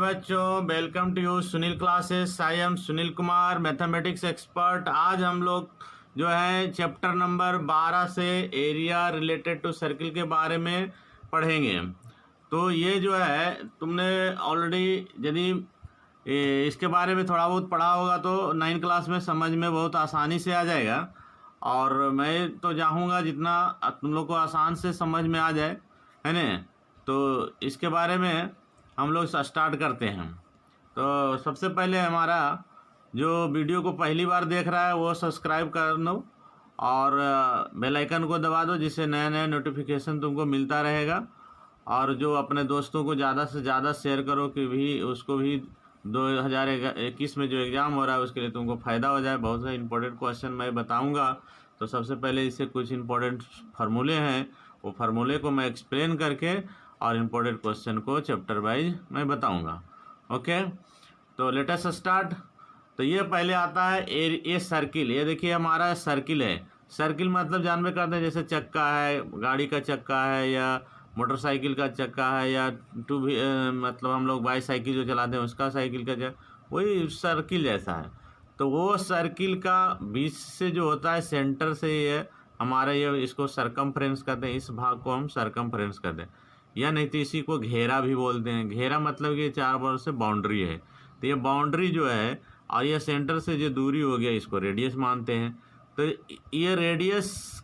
बच्चों, welcome to you Sunil classes. I am Sunil Kumar, mathematics expert. आज हम लोग जो है चैप्टर नंबर 12 से एरिया रिलेटेड टू सर्किल के बारे में पढ़ेंगे। तो ये जो है तुमने ऑलरेडी यदि इसके बारे में थोड़ा बहुत पढ़ा होगा तो 9 क्लास में समझ में बहुत आसानी से आ जाएगा। और मैं तो चाहूँगा जितना तुम लोग को आसान से समझ में आ जाए, है ना। तो इसके बारे में हम लोग स्टार्ट करते हैं। तो सबसे पहले हमारा जो वीडियो को पहली बार देख रहा है वो सब्सक्राइब कर लो और बेल आइकन को दबा दो, जिससे नया नया नोटिफिकेशन तुमको मिलता रहेगा। और जो अपने दोस्तों को ज़्यादा से ज़्यादा शेयर करो कि भी उसको भी 2021 में जो एग्ज़ाम हो रहा है उसके लिए तुमको फ़ायदा हो जाए। बहुत सारे इंपॉर्टेंट क्वेश्चन मैं बताऊंगा। तो सबसे पहले इससे कुछ इंपॉर्टेंट फार्मूले हैं, वो फार्मूले को मैं एक्सप्लेन करके और इम्पोर्टेंट क्वेश्चन को चैप्टर वाइज मैं बताऊंगा। ओके, तो लेट अस स्टार्ट। तो ये पहले आता है ये सर्किल। ये देखिए हमारा सर्किल है। सर्किल मतलब जानबे करते हैं, जैसे चक्का है, गाड़ी का चक्का है या मोटरसाइकिल का चक्का है या मतलब हम लोग बाईसाइकिल जो चलाते हैं उसका साइकिल का चक्का, वही सर्किल जैसा है। तो वो सर्किल का बीच से जो होता है सेंटर से ये हमारा ये इसको सरकमफ्रेंस कहते हैं। इस भाग को हम सरकमफ्रेंस कहते हैं, या नहीं तो इसी को घेरा भी बोलते हैं। घेरा मतलब कि 4 बार से बाउंड्री है। तो ये बाउंड्री जो है और ये सेंटर से जो दूरी हो गया इसको रेडियस मानते हैं। तो ये रेडियस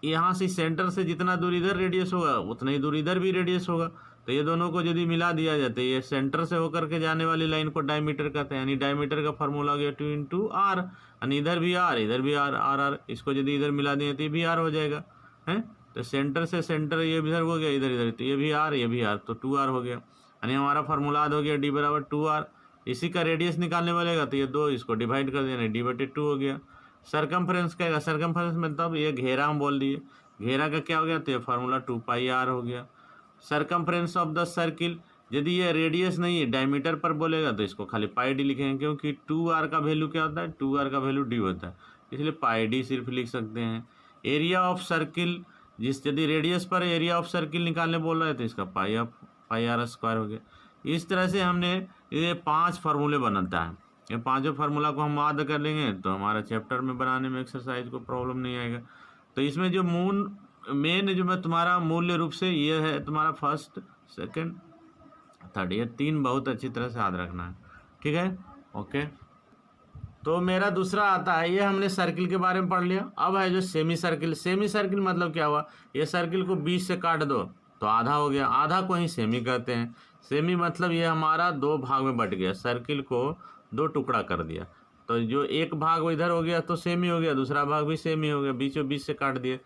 यहाँ से सेंटर से जितना दूर इधर रेडियस होगा उतना ही दूर इधर भी रेडियस होगा। तो ये दोनों को यदि मिला दिया जाता है, ये सेंटर से होकर के जाने वाली लाइन को डायमीटर कहते हैं। यानी डायमीटर का फार्मूला हो गया 2 × r, यानी इधर भी r इधर भी r r। इसको यदि इधर मिला दिए तो ये भी r हो जाएगा, है। तो सेंटर से सेंटर ये इधर हो गया, इधर इधर, तो ये भी r ये भी r, तो 2r हो गया। यानी हमारा फार्मूला हो गया d बराबर 2r। इसी का रेडियस निकालने वालेगा तो ये 2 इसको डिवाइड कर देना, d/2 हो गया। सरकमफ्रेंस क्या है? सरकमफ्रेंस मतलब ये घेरा हम बोल दिए। घेरा का क्या हो गया? तो ये फार्मूला 2πr हो गया। सरकमफ्रेंस ऑफ द सर्किल, यदि ये रेडियस नहीं है डायमीटर पर बोलेगा तो इसको खाली πd लिखेंगे, क्योंकि 2r का वैल्यू क्या होता है? 2r का वैल्यू d होता है, इसलिए πd सिर्फ लिख सकते हैं। एरिया ऑफ सर्किल, यदि रेडियस पर एरिया ऑफ सर्किल निकालने बोल रहा है तो इसका πr² हो गया। इस तरह से हमने ये 5 फार्मूले बनाता है। ये 5 फार्मूला को हम याद कर लेंगे तो हमारा चैप्टर में बनाने में एक्सरसाइज को प्रॉब्लम नहीं आएगा। तो इसमें जो मेन जो मैं तुम्हारा मूल्य रूप से ये है तुम्हारा फर्स्ट, सेकंड, थर्ड, ये 3 बहुत अच्छी तरह से याद रखना है, ठीक है। ओके, तो मेरा दूसरा आता है, ये हमने सर्किल के बारे में पढ़ लिया। अब है जो सेमी सर्किल। सेमी सर्किल मतलब क्या हुआ? ये सर्किल को 20 से काट दो तो आधा हो गया, आधा को ही सेमी कहते हैं। सेमी मतलब ये हमारा 2 भाग में बट गया, सर्किल को 2 टुकड़ा कर दिया। तो जो एक भाग इधर हो गया तो सेमी हो गया, दूसरा भाग भी सेमी हो गया, बीचों बीच से काट दिए।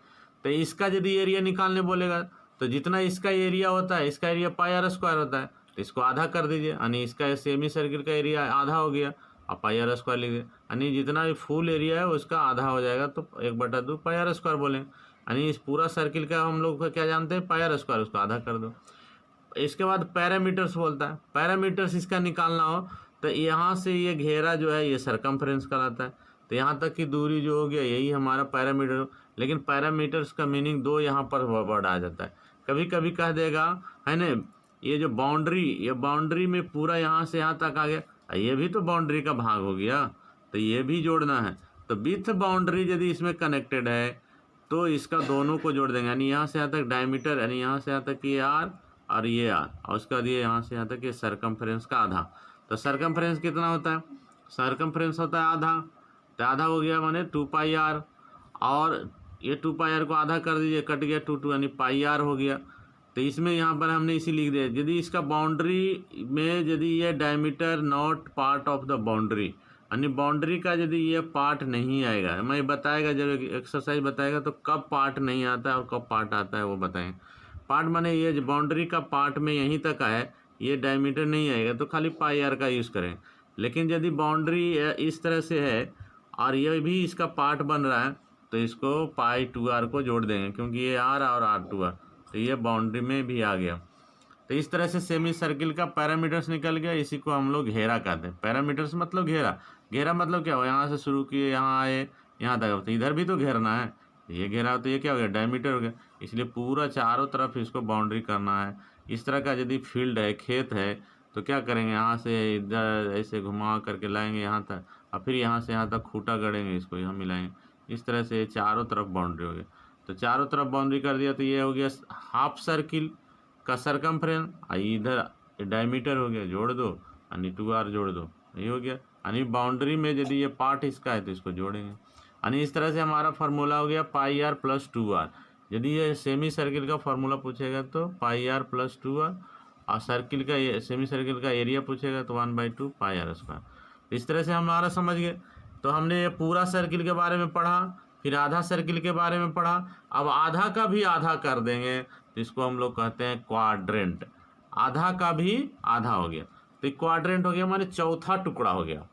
तो इसका यदि एरिया निकालने बोलेगा तो जितना इसका एरिया होता है, इसका एरिया πr² होता है, तो इसको आधा कर दीजिए, यानी इसका सेमी सर्किल का एरिया आधा हो गया, अब πr² लिख दे, यानी जितना भी फुल एरिया है उसका आधा हो जाएगा, तो 1/2 πr² बोलें। यानी इस पूरा सर्किल का हम लोग क्या जानते हैं? πr², उसको आधा कर दो। इसके बाद पैरामीटर्स बोलता है। पैरामीटर्स इसका निकालना हो तो यहाँ से ये घेरा जो है ये सरकमफ्रेंस कहलाता है। तो यहाँ तक की दूरी जो हो गया यही हमारा पैरामीटर। लेकिन पैरामीटर्स का मीनिंग 2 यहाँ पर वर्ड आ जाता है। कभी कभी कह देगा, है ना, ये जो बाउंड्री, ये बाउंड्री में पूरा यहाँ से यहाँ तक आ गया, ये भी तो बाउंड्री का भाग हो गया, तो ये भी जोड़ना है। तो विथ बाउंड्री यदि इसमें कनेक्टेड है तो इसका दोनों को जोड़ देंगे, यानी यहाँ से यहाँ तक डायमीटर, यानी यहाँ से यहाँ तक ये r और ये r, और उसका दिए यहाँ से यहाँ तक ये सरकमफ्रेंस का आधा। तो सरकमफ्रेंस कितना होता है? सरकमफ्रेंस होता है आधा, तो आधा हो गया माने 2πr, और ये 2πr को आधा कर दीजिए, कट गया 2 यानी πr हो गया। तो इसमें यहाँ पर हमने इसी लिख दिया, यदि इसका बाउंड्री में यदि ये diameter not part of the boundary, यानी बाउंड्री का यदि ये पार्ट नहीं आएगा, मैं बताएगा जब एक्सरसाइज बताएगा तो कब पार्ट नहीं आता है और कब पार्ट आता है वो बताएंगे। पार्ट माने ये बाउंड्री का पार्ट में यहीं तक है, ये डायमीटर नहीं आएगा तो खाली πr का यूज़ करें। लेकिन यदि बाउंड्री इस तरह से है और ये भी इसका पार्ट बन रहा है तो इसको π2r को जोड़ देंगे, क्योंकि ये r और r2r, तो ये बाउंड्री में भी आ गया। तो इस तरह से सेमी सर्किल का पैरामीटर्स निकल गया। इसी को हम लोग घेरा कहते हैं। पैरामीटर्स मतलब घेरा। घेरा मतलब क्या हो? यहाँ से शुरू किए यहाँ आए यहाँ तक, तो इधर भी तो घेरना है, ये घेरा तो ये क्या हो गया? डायमीटर हो गया। इसलिए पूरा चारों तरफ इसको बाउंड्री करना है। इस तरह का यदि फील्ड है, खेत है, तो क्या करेंगे, यहाँ से इधर ऐसे घुमा करके लाएंगे यहाँ तक, और फिर यहाँ से यहाँ तक खूंटा गड़ेंगे, इसको यहाँ मिलाएंगे। इस तरह से चारों तरफ बाउंड्री हो गई। तो चारों तरफ बाउंड्री कर दिया तो ये हो गया हाफ सर्किल का सरकमफ्रेंस। इधर डायमीटर हो गया, जोड़ दो, यानी 2r जोड़ दो, ये हो गया। यानी बाउंड्री में यदि ये पार्ट इसका है तो इसको जोड़ेंगे। यानी इस तरह से हमारा फार्मूला हो गया पाई आर प्लस 2r। यदि ये सेमी सर्किल का फार्मूला पूछेगा तो पाई आर प्लस 2r, और सर्किल का सेमी सर्किल का एरिया पूछेगा तो 1/2 पाई आर स्क्वायर। इस तरह से हमारा समझ गए। तो हमने ये पूरा सर्किल के बारे में पढ़ा, फिर आधा सर्किल के बारे में पढ़ा। अब आधा का भी आधा कर देंगे तो इसको हम लोग कहते हैं क्वाड्रेंट। आधा का भी आधा हो गया तो क्वाड्रेंट हो गया, माने चौथा टुकड़ा हो गया।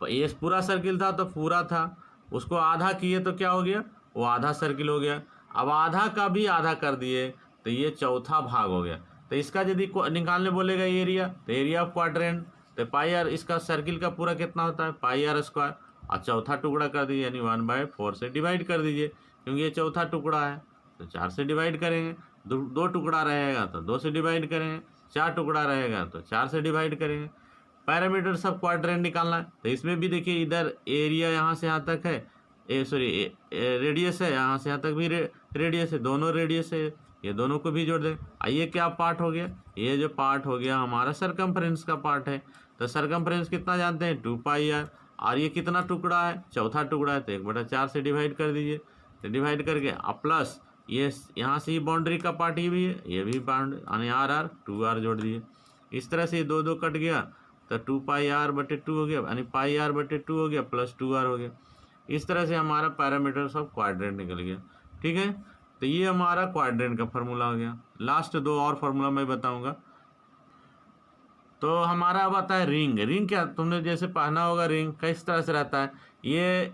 ये पूरा सर्किल था तो पूरा था, उसको आधा किए तो क्या हो गया, वो आधा सर्किल हो गया। अब आधा का भी आधा कर दिए तो ये चौथा भाग हो गया। तो इसका यदि निकालने बोलेगा एरिया, तो एरिया ऑफ क्वाड्रेंट, तो पाई आर, इसका सर्किल का पूरा कितना होता है पाई आर स्क्वायर, और चौथा टुकड़ा कर दीजिए यानी 1/4 से डिवाइड कर दीजिए, क्योंकि ये चौथा टुकड़ा है तो 4 से डिवाइड करेंगे। दो टुकड़ा रहेगा तो 2 से डिवाइड करेंगे, 4 टुकड़ा रहेगा तो 4 से डिवाइड करेंगे। पैरामीटर सब क्वाड्रेंट निकालना है। तो इसमें भी देखिए इधर एरिया यहाँ से यहाँ तक है, रेडियस है, यहाँ से यहाँ तक भी रेडियस है, दोनों रेडियस है, ये दोनों को भी जोड़ दें। आइए क्या पार्ट हो गया, ये जो पार्ट हो गया हमारा सरकमफ्रेंस का पार्ट है। तो सरकमफ्रेंस कितना जानते हैं 2 पाई आर, और ये कितना टुकड़ा है, चौथा टुकड़ा है, तो 1/4 से डिवाइड कर दीजिए। तो डिवाइड करके प्लस ये यहाँ से ही बाउंड्री का पार्ट ये भी है, ये भी बाउंड्री, यानी आर 2r जोड़ दिए। इस तरह से 2 कट गया तो 2 पाई r/2 हो गया, यानी पाई r/2 हो गया प्लस 2r हो गया। इस तरह से हमारा पैरामीटर सब क्वाड्रेंट निकल गया। ठीक है, तो ये हमारा क्वाड्रेंट का फार्मूला हो गया। लास्ट 2 और फार्मूला मैं बताऊंगा। तो हमारा अब आता है रिंग। रिंग क्या, तुमने जैसे पहना होगा रिंग किस तरह से रहता है, ये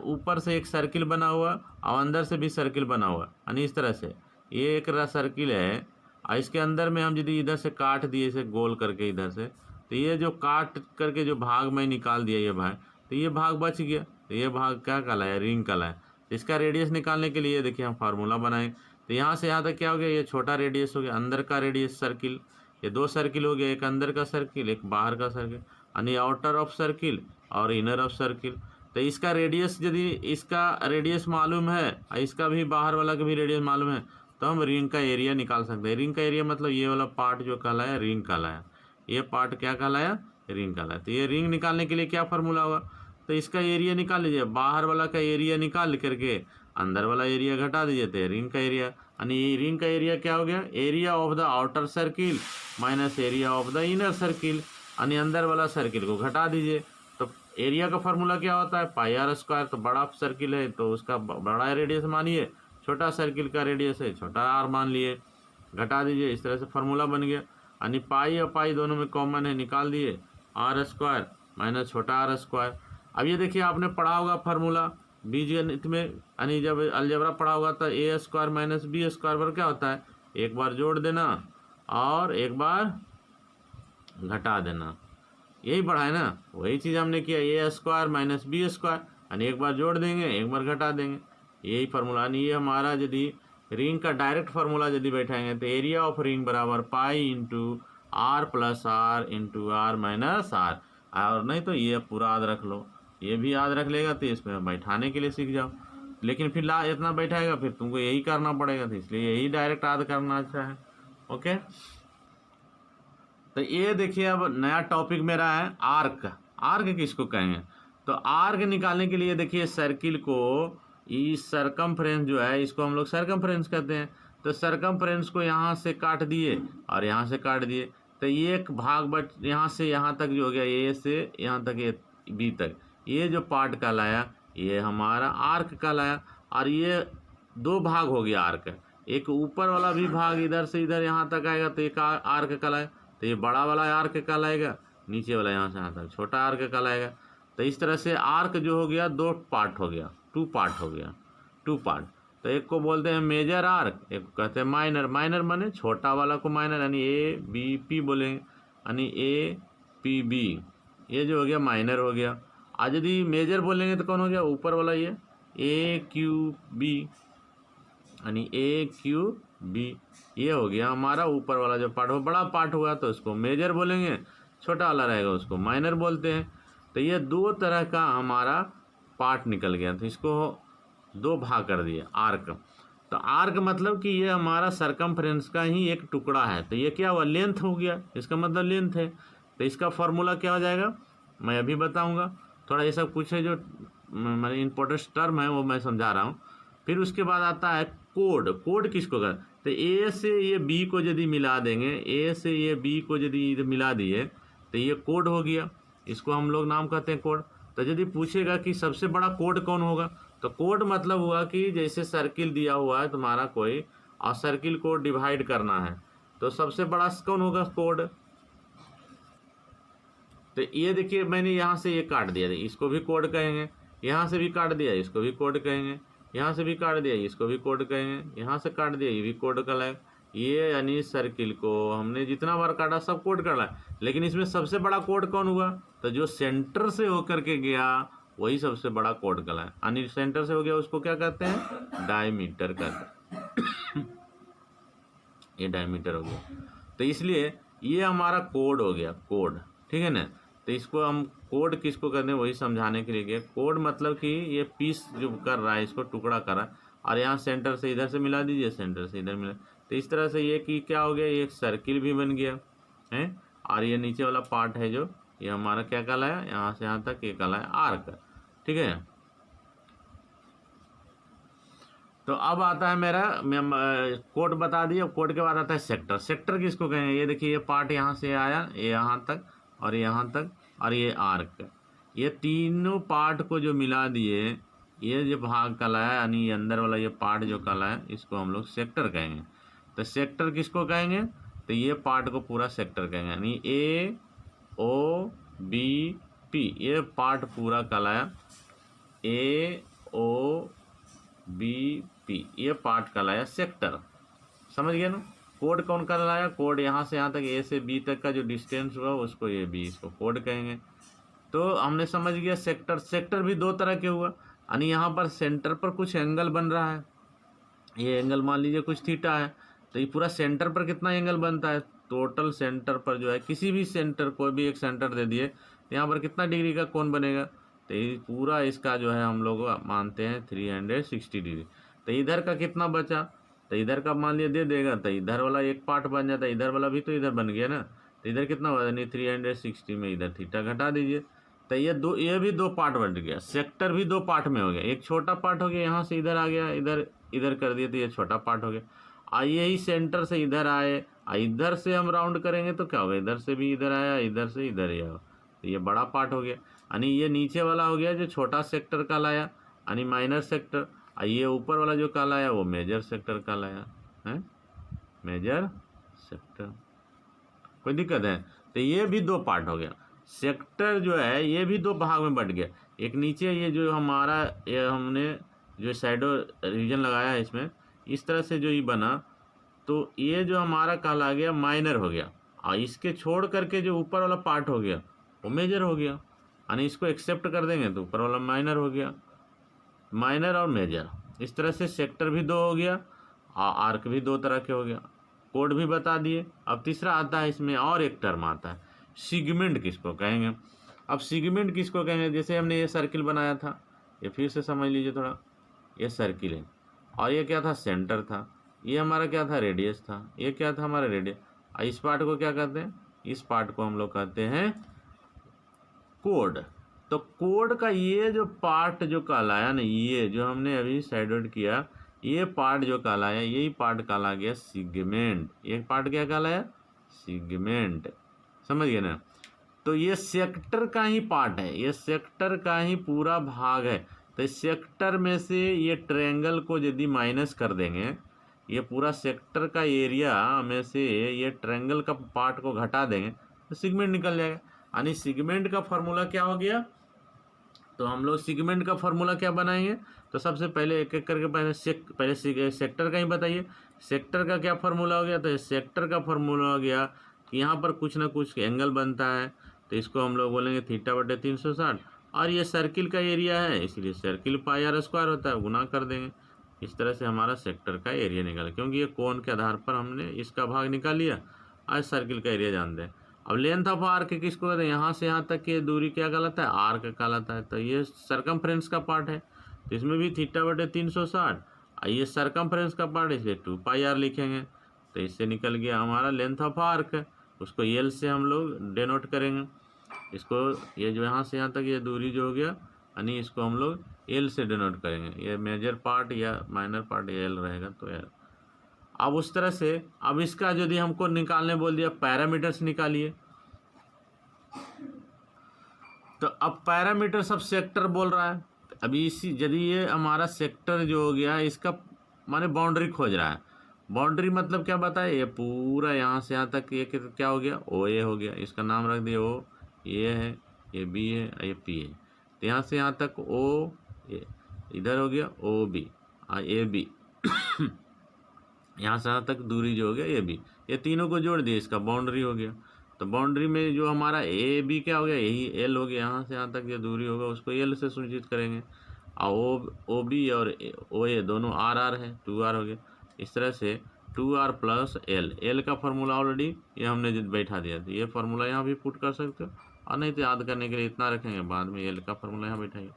ऊपर से एक सर्किल बना हुआ और अंदर से भी सर्किल बना हुआ, यानी इस तरह से ये एक सर्किल है, और इसके अंदर में हम यदि इधर से काट दिए इसे गोल करके इधर से, तो ये जो काट करके जो भाग में निकाल दिया ये भाग, तो ये भाग बच गया, तो ये भाग क्या कहलाया, रिंग कहलाया। इसका रेडियस निकालने के लिए देखिए हम फार्मूला बनाए। तो यहाँ से यहाँ तक क्या हो गया, ये छोटा रेडियस हो गया, अंदर का रेडियस सर्किल, ये 2 सर्किल हो गया, एक अंदर का सर्किल एक बाहर का सर्किल, यानी आउटर ऑफ सर्किल और इनर ऑफ सर्किल। तो इसका रेडियस यदि इसका रेडियस मालूम है और इसका भी बाहर वाला का भी रेडियस मालूम है तो हम रिंग का एरिया निकाल सकते हैं। रिंग का एरिया मतलब ये वाला पार्ट जो कहलाया रिंग कहलाया, ये पार्ट क्या कहलाया, रिंग कहलाया। तो ये रिंग निकालने के लिए क्या फार्मूला होगा, तो इसका एरिया निकाल लीजिए, बाहर वाला का एरिया निकाल करके अंदर वाला एरिया घटा दीजिए, तो रिंग का एरिया, यानी रिंग का एरिया क्या हो गया, area of the outer circle minus area of the inner circle, यानी अंदर वाला सर्किल को घटा दीजिए। तो एरिया का फार्मूला क्या होता है पाई आर स्क्वायर। तो बड़ा सर्किल है तो उसका बड़ा रेडियस मानिए, छोटा सर्किल का रेडियस है छोटा आर मान लिए, घटा दीजिए। इस तरह से फार्मूला बन गया, यानी पाई और पाई दोनों में कॉमन है, निकाल दिए, आर स्क्वायर माइनस छोटा आर स्क्वायर। अब ये देखिए आपने पढ़ा होगा फार्मूला बीजगणित में, यानी जब अलजेब्रा पढ़ा होगा तो ए स्क्वायर माइनस बी स्क्वायर पर क्या होता है, एक बार जोड़ देना और एक बार घटा देना, यही पढ़ा है ना, वही चीज़ हमने किया, ए स्क्वायर माइनस बी स्क्वायर, यानी एक बार जोड़ देंगे एक बार घटा देंगे, यही फार्मूला। यानी ये हमारा यदि रिंग का डायरेक्ट फार्मूला यदि बैठाएंगे तो एरिया ऑफ रिंग बराबर pi into r plus r into r minus r, और नहीं तो ये पूरा याद रख लो, ये भी याद रख लेगा तो इसमें बैठाने के लिए सीख जाओ। लेकिन फिर इतना बैठाएगा फिर तुमको यही करना पड़ेगा, तो इसलिए यही डायरेक्ट याद करना अच्छा है। ओके, तो ये देखिए अब नया टॉपिक मेरा है आर्क। आर्क किसको कहेंगे, तो आर्क निकालने के लिए देखिए सर्किल को, इस सरकमफ्रेंस जो है इसको हम लोग सरकमफ्रेंस कहते हैं। तो सरकमफ्रेंस को यहाँ से काट दिए और यहाँ से काट दिए, तो ये एक भाग बट यहाँ से यहाँ तक जो हो गया, ए से यहाँ तक ये बी तक, ये जो पार्ट कहलाया ये हमारा आर्क कहलाया। और ये 2 भाग हो गया आर्क, एक ऊपर वाला भी भाग इधर से इधर यहाँ तक आएगा तो एक आर्क कहलाया, तो ये बड़ा वाला आर्क कहलाएगा, नीचे वाला यहाँ से यहाँ तक छोटा आर्क कहलाएगा। तो इस तरह से आर्क जो हो गया 2 पार्ट हो गया, 2 पार्ट हो गया, 2 पार्ट। तो एक को बोलते हैं मेजर आर्क, एक को कहते हैं माइनर। माइनर माने छोटा वाला को माइनर, यानी ए बी पी बोलेंगे, यानी ए पी बी, ये जो हो गया माइनर हो गया। आज यदि मेजर बोलेंगे तो कौन हो गया, ऊपर वाला ये ए क्यू बी, यानी ए क्यू बी। ये हो गया हमारा ऊपर वाला जो पार्ट, वो बड़ा पार्ट हुआ तो उसको मेजर बोलेंगे, छोटा वाला रहेगा उसको माइनर बोलते हैं। तो ये दो तरह का हमारा पार्ट निकल गया, तो इसको दो भाग कर दिया आर्क। तो आर्क मतलब कि ये हमारा सरकमफ्रेंस का ही एक टुकड़ा है, तो ये क्या हुआ, लेंथ हो गया, इसका मतलब लेंथ है। तो इसका फॉर्मूला क्या हो जाएगा मैं अभी बताऊंगा, थोड़ा ये सब कुछ है जो मेरे इंपॉर्टेंट टर्म है वो मैं समझा रहा हूँ। फिर उसके बाद आता है कोड। कोड किसको कर, तो ए से ये बी को यदि मिला देंगे, ए से ये बी को यदि मिला दिए तो ये कोड हो गया, इसको हम लोग नाम कहते हैं कोड। तो यदि पूछेगा कि सबसे बड़ा कोड कौन होगा, तो कोड मतलब हुआ कि जैसे सर्किल दिया हुआ है तुम्हारा कोई, और सर्किल को डिवाइड करना है, तो सबसे बड़ा कौन होगा, कोड। तो ये देखिए मैंने यहाँ से ये काट दिया, इसको भी कोड कहेंगे, यहाँ से भी काट दिया, इसको भी कोड कहेंगे, यहाँ से भी काट दिया, इसको भी कोड कहेंगे, यहाँ से काट दिया, ये भी कोड कहलाएगा। ये यानी सर्किल को हमने जितना बार काटा सब कोड कर रहा है, लेकिन इसमें सबसे बड़ा कोड कौन हुआ, तो जो सेंटर से होकर के गया वही सबसे बड़ा कोड कहलाए। यानी सेंटर से हो गया उसको क्या कहते हैं, डायमीटर कहते हैं। ये डायमीटर हो गया, तो इसलिए ये हमारा कोड हो गया, कोड, ठीक है ना। तो इसको हम कोड किसको कहते हैं वही समझाने के लिए गया। कोड मतलब कि ये पीस जो कर रहा है, इसको टुकड़ा कर रहा है, और यहाँ सेंटर से इधर से मिला दीजिए, सेंटर से इधर मिला, तो इस तरह से ये कि क्या हो गया, ये एक सर्किल भी बन गया है। और ये नीचे वाला पार्ट है जो ये हमारा क्या कहलाया, यहाँ से यहाँ तक ये कहलाया आर्क, ठीक है। तो अब आता है मेरा, कोड बता दिया, कोड के बाद आता है सेक्टर। सेक्टर किसको कहेंगे, ये देखिए ये पार्ट यहाँ से आया, ये यहाँ तक और यहाँ तक, और ये आर्क, ये तीनों पार्ट को जो मिला दिए, ये जो भाग कहलाया, यानी ये अंदर वाला ये पार्ट जो कहलाया, इसको हम लोग सेक्टर कहेंगे। तो सेक्टर किसको कहेंगे, तो ये पार्ट को पूरा सेक्टर कहेंगे, यानी ए ओ बी पी, ये पार्ट पूरा कहलाया ए ओ बी पी, ये पार्ट कहलाया सेक्टर। समझ गए ना। कोड कौन कहलाया, कोड यहाँ से यहाँ तक ए से बी तक का जो डिस्टेंस हुआ उसको ये बी, इसको कोड कहेंगे। तो हमने समझ गया सेक्टर। सेक्टर भी दो तरह के हुआ, यानी यहाँ पर सेंटर पर कुछ एंगल बन रहा है, ये एंगल मान लीजिए कुछ थीटा है, तो ये पूरा सेंटर पर कितना एंगल बनता है, टोटल सेंटर पर जो है किसी भी सेंटर, कोई भी एक सेंटर दे दिए, तो यहाँ पर कितना डिग्री का कोण बनेगा, तो ये पूरा इसका जो है हम लोग मानते हैं 360 डिग्री। तो इधर का कितना बचा, तो इधर का मान लिया दे देगा, तो इधर वाला एक पार्ट बन जाता है, इधर वाला भी तो इधर बन गया ना, तो इधर कितना हुआ, यानी 360 में इधर थीटा घटा दीजिए, तो ये भी दो पार्ट बन गया। सेक्टर भी दो पार्ट में हो गया, एक छोटा पार्ट हो गया, यहाँ से इधर आ गया, इधर इधर कर दिए तो ये छोटा पार्ट हो गया। आइए ही सेंटर से इधर आए, इधर से हम राउंड करेंगे तो क्या होगा, इधर से भी इधर आया, इधर से इधर ही आया, तो ये बड़ा पार्ट हो गया। यानी ये नीचे वाला हो गया जो छोटा सेक्टर कहलाया, यानी माइनर सेक्टर, और ये ऊपर वाला जो कहलाया वो मेजर सेक्टर कहलाया है, मेजर सेक्टर। कोई दिक्कत है, तो ये भी दो पार्ट हो गया। सेक्टर जो है ये भी दो भाग में बट गया, एक नीचे ये जो हमारा ये हमने जो शैडो रीजन लगाया है इसमें, इस तरह से जो ये बना, तो ये जो हमारा कहला गया माइनर हो गया, और इसके छोड़ करके जो ऊपर वाला पार्ट हो गया वो मेजर हो गया, यानी इसको एक्सेप्ट कर देंगे तो ऊपर वाला माइनर हो गया। माइनर और मेजर, इस तरह से सेक्टर भी दो हो गया और आर्क भी दो तरह के हो गया। कोड भी बता दिए। अब तीसरा आता है इसमें और एक टर्म आता है, सिगमेंट किसको कहेंगे। अब सिगमेंट किसको कहेंगे, जैसे हमने ये सर्किल बनाया था, ये फिर से समझ लीजिए थोड़ा, ये सर्किल है और ये क्या था, सेंटर था, ये हमारा क्या था, रेडियस था, ये क्या था हमारा रेडियस। इस पार्ट को क्या कहते हैं, इस पार्ट को हम लोग कहते हैं कोड। तो कोड का ये जो पार्ट जो कहलाया ना, ये जो हमने अभी साइड आउट किया, ये पार्ट जो कहलाया, यही पार्ट कहला गया सिगमेंट। ये पार्ट क्या कहलाया, सिगमेंट। समझ गए ना। तो ये सेक्टर का ही पार्ट है, ये सेक्टर का ही पूरा भाग है। तो सेक्टर में से ये ट्रायंगल को यदि माइनस कर देंगे, ये पूरा सेक्टर का एरिया में से ये ट्रायंगल का पार्ट को घटा देंगे तो सिगमेंट निकल जाएगा। यानी सिगमेंट का फॉर्मूला क्या हो गया, तो हम लोग सिगमेंट का फॉर्मूला क्या बनाएंगे, तो सबसे पहले एक एक करके पहले सेक्टर का ही बताइए। सेक्टर का क्या फार्मूला हो गया, तो सेक्टर का फार्मूला हो गया कि यहाँ पर कुछ ना कुछ एंगल बनता है, तो इसको हम लोग बोलेंगे θ/360, और ये सर्किल का एरिया है इसलिए सर्किल πr² होता है, गुना कर देंगे इस तरह से हमारा सेक्टर का एरिया निकाला, क्योंकि ये कोण के आधार पर हमने इसका भाग निकाल लिया। आज सर्किल का एरिया जानते हैं। अब लेंथ ऑफ आर्क किसको कहते हैं, यहाँ से यहाँ तक की दूरी क्या कहलाता है, आर्क कहलाता है। तो ये सरकमफ्रेंस का पार्ट है, तो इसमें भी थीटा बटे 360, ये सरकमफ्रेंस का पार्ट, इसलिए 2πr लिखेंगे। तो इससे निकल गया हमारा लेंथ ऑफ आर्क, उसको एल से हम लोग डिनोट करेंगे। इसको ये जो यहाँ से यहाँ तक ये दूरी जो हो गया, यानी इसको हम लोग एल से डिनोट करेंगे। ये मेजर पार्ट या माइनर पार्ट एल रहेगा, तो एल। अब उस तरह से अब इसका यदि हमको निकालने बोल दिया पैरामीटर्स निकालिए, तो अब पैरामीटर सब सेक्टर बोल रहा है। अभी इसी यदि ये हमारा सेक्टर जो हो गया, इसका माने बाउंड्री खोज रहा है। बाउंड्री मतलब क्या बताए, ये पूरा यहाँ से यहाँ तक ये क्या हो गया, ओ ए हो गया। इसका नाम रख दिया ओ, ये है, ये बी है, ये पी है। तो यहाँ से यहाँ तक ओ, इधर हो गया ओ बी, ए बी यहाँ से यहाँ तक दूरी जो हो गया ए बी, ये तीनों को जोड़ दिए, इसका बाउंड्री हो गया। तो बाउंड्री में जो हमारा ए बी क्या हो गया, यही एल हो गया। यहाँ से यहाँ तक ये दूरी होगा, उसको एल से सूचित करेंगे। और ओ बी और ओ ए दोनों आर आर है, 2r हो गया। इस तरह से 2r प्लस एल, एल का फार्मूला ऑलरेडी ये हमने बैठा दिया था, ये फार्मूला यहाँ भी पुट कर सकते हो, और नहीं तो याद करने के लिए इतना रखेंगे, बाद में एल का फार्मूला यहाँ बैठाएंगे।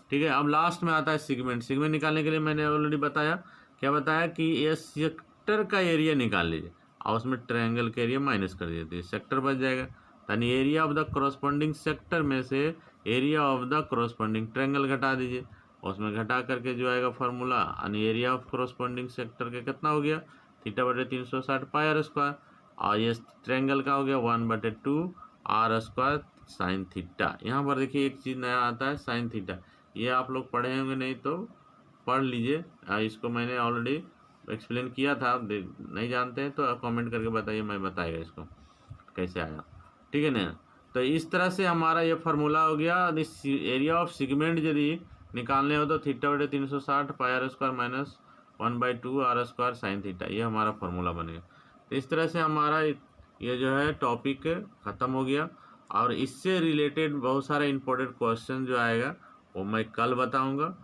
ठीक है। अब लास्ट में आता है सिगमेंट। सिगमेंट निकालने के लिए मैंने ऑलरेडी बताया, क्या बताया कि ये सेक्टर का एरिया निकाल लीजिए और उसमें ट्रायंगल का एरिया माइनस कर दीजिए, सेक्टर बच जाएगा। यानी area of the corresponding sector में से area of the corresponding triangle घटा दीजिए, उसमें घटा करके जो आएगा फार्मूला, यानी एरिया ऑफ कॉरस्पॉन्डिंग सेक्टर का कितना हो गया, थीटा बटे 360 पाई आर स्क्वायर, और ये ट्रायंगल का हो गया 1/2 आर स्क्वायर साइन थीटा। यहाँ पर देखिए एक चीज़ नया आता है, साइन थीटा। ये आप लोग पढ़े होंगे, नहीं तो पढ़ लीजिए, इसको मैंने ऑलरेडी एक्सप्लेन किया था। आप नहीं जानते हैं तो कमेंट करके बताइए, मैं बताएगा इसको कैसे आया। ठीक है ना। तो इस तरह से हमारा ये फार्मूला हो गया। एरिया ऑफ सेगमेंट यदि निकालने हो तो थीटा बटे 360 pi R square minus 1/2 R square sine theta, ये हमारा फार्मूला बनेगा। तो इस तरह से हमारा ये जो है टॉपिक ख़त्म हो गया, और इससे रिलेटेड बहुत सारे इंपॉर्टेंट क्वेश्चन जो आएगा वो मैं कल बताऊंगा।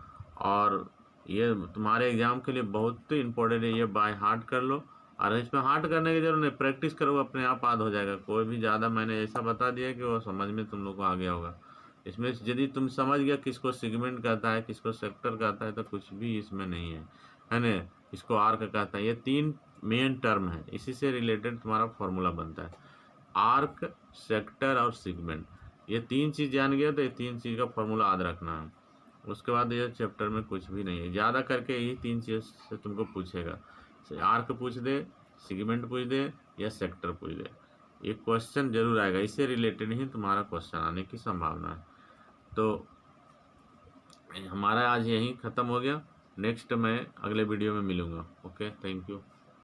और ये तुम्हारे एग्जाम के लिए बहुत इंपॉर्टेंट है, ये बाय हार्ट कर लो। और इसमें हार्ट करने की जरूरत नहीं, प्रैक्टिस करो, अपने आप याद हो जाएगा। कोई भी ज़्यादा मैंने ऐसा बता दिया कि वो समझ में तुम लोग को आ गया होगा। इसमें यदि तुम समझ गया किसको सेगमेंट कहता है, किसको सेक्टर कहता है, तो कुछ भी इसमें नहीं है ना। इसको आर्क कहता है। ये 3 मेन टर्म है, इसी से रिलेटेड तुम्हारा फॉर्मूला बनता है, आर्क, सेक्टर और सेगमेंट। ये 3 चीज़ जान गया तो ये 3 चीज़ का फॉर्मूला याद रखना है। उसके बाद ये चैप्टर में कुछ भी नहीं है, ज़्यादा करके यही 3 चीज़ से तुमको पूछेगा। आर्क पूछ दे, सेगमेंट पूछ दे, या सेक्टर पूछ दे, ये क्वेश्चन जरूर आएगा। इससे रिलेटेड ही तुम्हारा क्वेश्चन आने की संभावना है। तो हमारा आज यहीं ख़त्म हो गया। नेक्स्ट मैं अगले वीडियो में मिलूँगा। Okay, thank you.